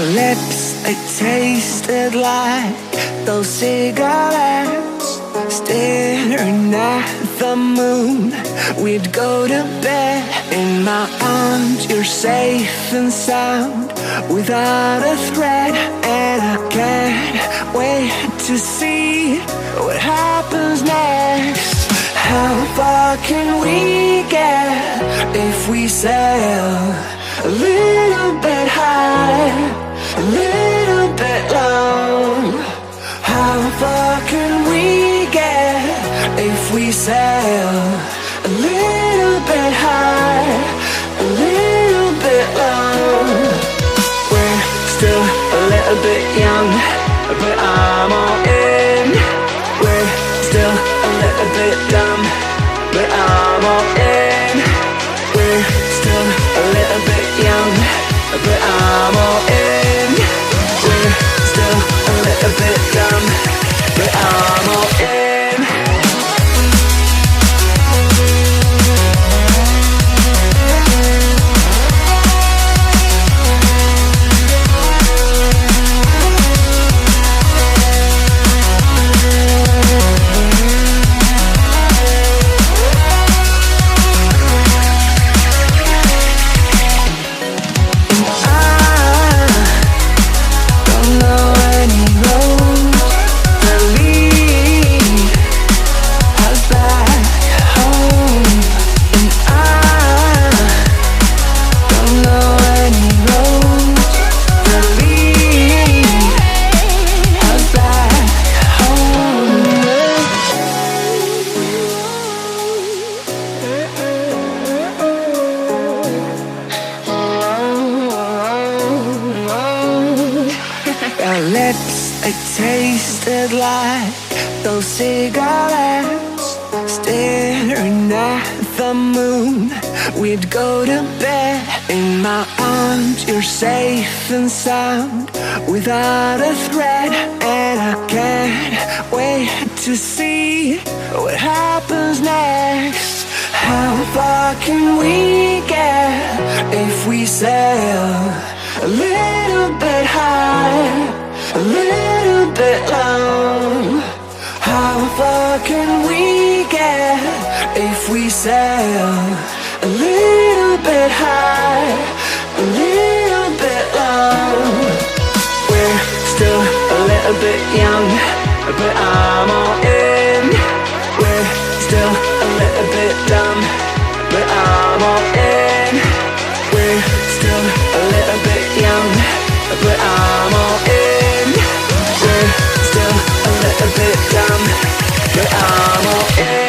lips, they tasted like those cigarettes. Staring at the moon, we'd go to bed. In my arms, you're safe and sound, without a threat. And I can't wait to see what happens next. How far can we get if we sail a little bit high, a little bit low? How far can we get if we sail a little bit high, a little bit low? We're still a little bit young, but I'm all in. We're still a little bit dumb, but I'm all in. We're still a little bit young, but I'm all in. We're still a little bit dumb, but I'm all in. Our lips, they tasted like those cigarettes. Staring at the moon, we'd go to bed. In my arms, you're safe and sound, without a threat. And I can't wait to see what happens next. How far can we get if we sail a little bit high, a little bit low? How far can we get if we sail a little bit high, a little bit low? We're still a little bit young, but I'm all in. We're still a little bit dumb, but I'm all in. We're still a little bit young, but I'm all in. We're still a little bit dumb, but I'm all in.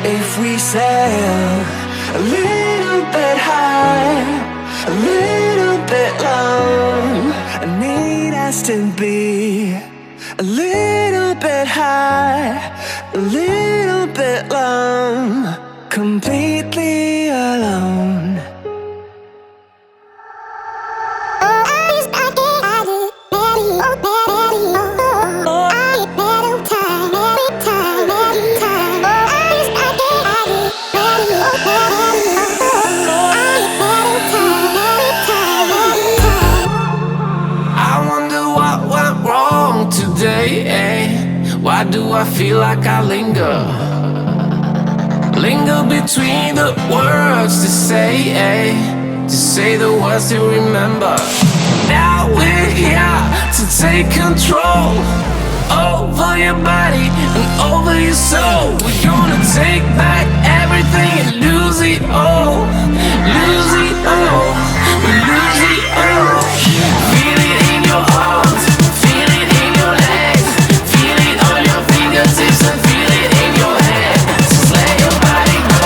If we sail a little bit high, a little bit low, I need us to be a little bit high, a little bit low, completely alone. Why do I feel like I linger? Linger between the words to say the words to remember. Now we're here to take control over your body and over your soul. We're gonna take back everything and lose it all. Lose it all. We lose it all. Feel it in your arms, feel it in your legs, feel it on your fingertips and feel it in your head. Just let your body go,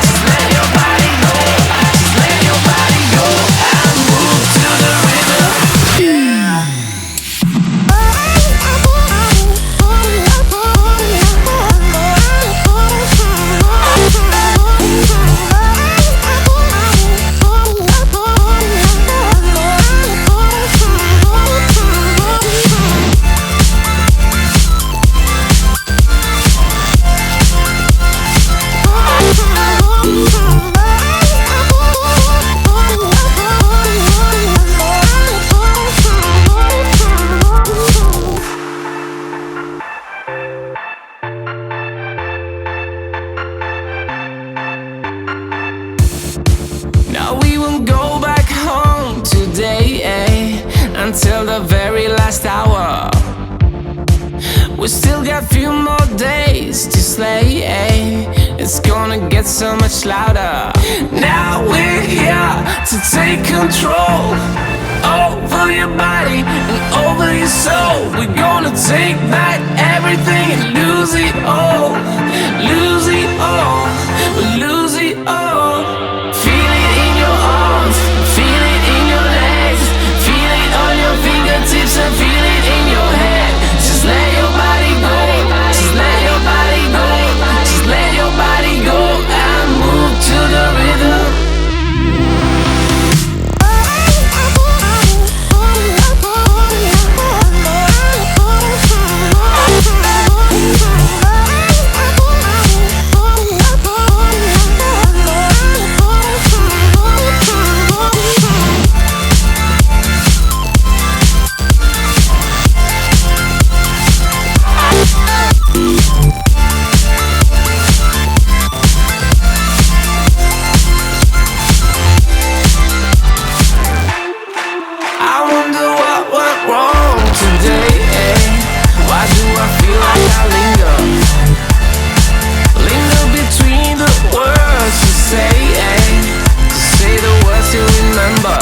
just let your body go, just let your body go and move to the rhythm. Now we won't go back home today, until the very last hour. We still got few more days to slay, it's gonna get so much louder. Now we're here to take control over your body and over your soul. We're gonna take back everything and lose it all. Lose it all, we lose it all. Feel it in your arms, feel it in your legs, feel it on your fingertips and feel it in your head. Just let your body go, just let your body go, just let your body go and move to the rhythm. I wonder what went wrong today, Why do I feel like I linger? Linger between the words to say the words you remember.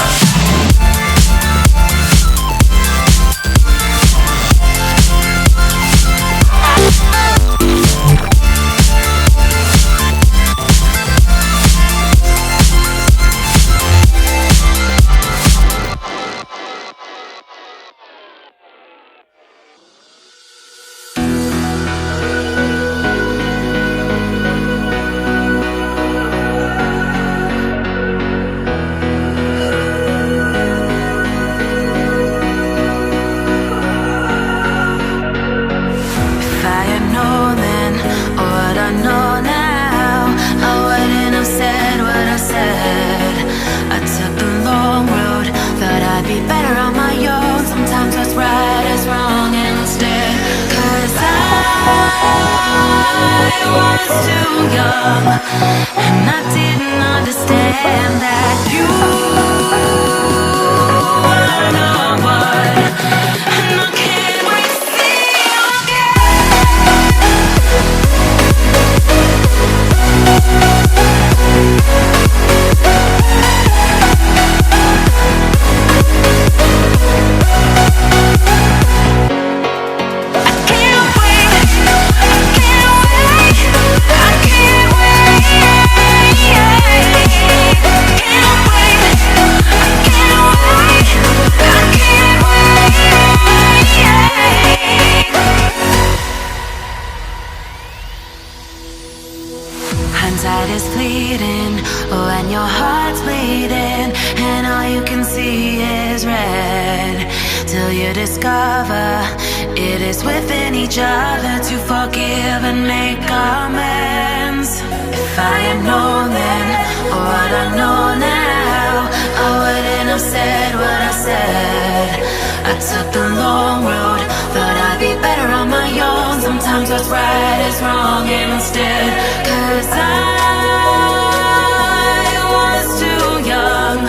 Too young, and I didn't understand that you were not one, and I can't wait to see you Hindsight is fleeting when your heart's bleeding and all you can see is red, till you discover it is within each other to forgive and make amends. If I had known then what I know now, I wouldn't have said what I said. I took the long road, thought I'd be better on my own. sometimes what's right is wrong instead. 'Cause I was too young,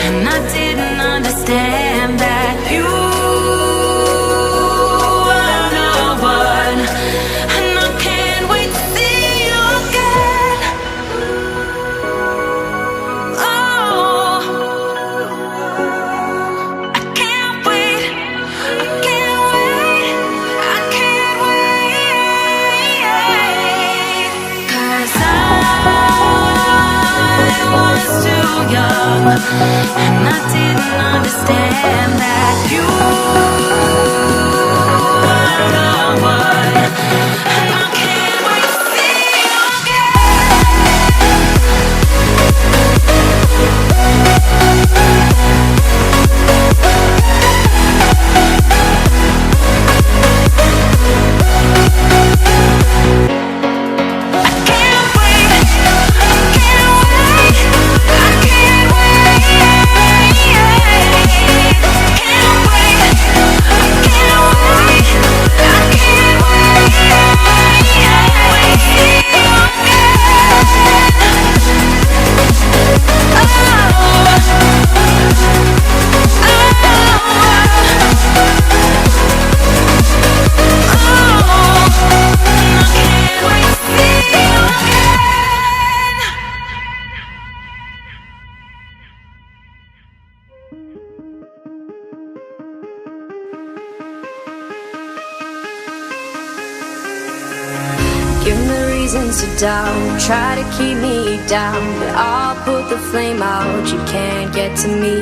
and I didn't understand that you are the one. And I can't wait to see you again. Oh, I can't wait, I can't wait, I can't wait. 'Cause I was too young, and I didn't understand that you are the one. And I can't wait to see you Give me reasons to doubt, try to keep me down, but I'll put the flame out, you can't get to me.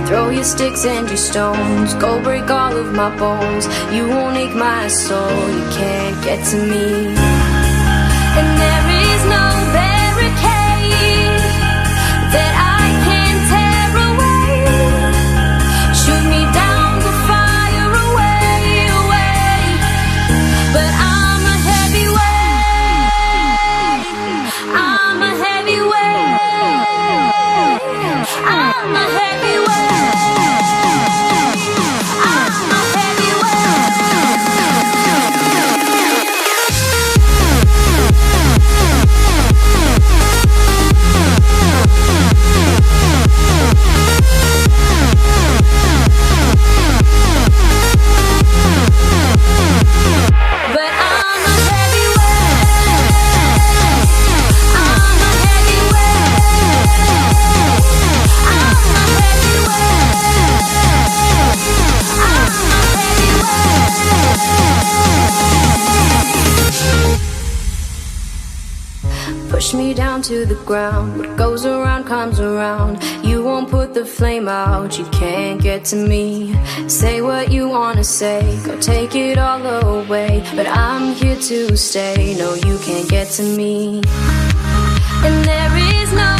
Throw your sticks and your stones, go break all of my bones. You won't ache my soul, you can't get to me. And there is no barricade that I can tear away. Shoot me down to fire away, away. But I'm a heavyweight, I'm a heavyweight, I'm a heavyweight, I'm a push me down to the ground. What goes around comes around. You won't put the flame out, you can't get to me. Say what you wanna say, go take it all away. But I'm here to stay, no, you can't get to me. And there is no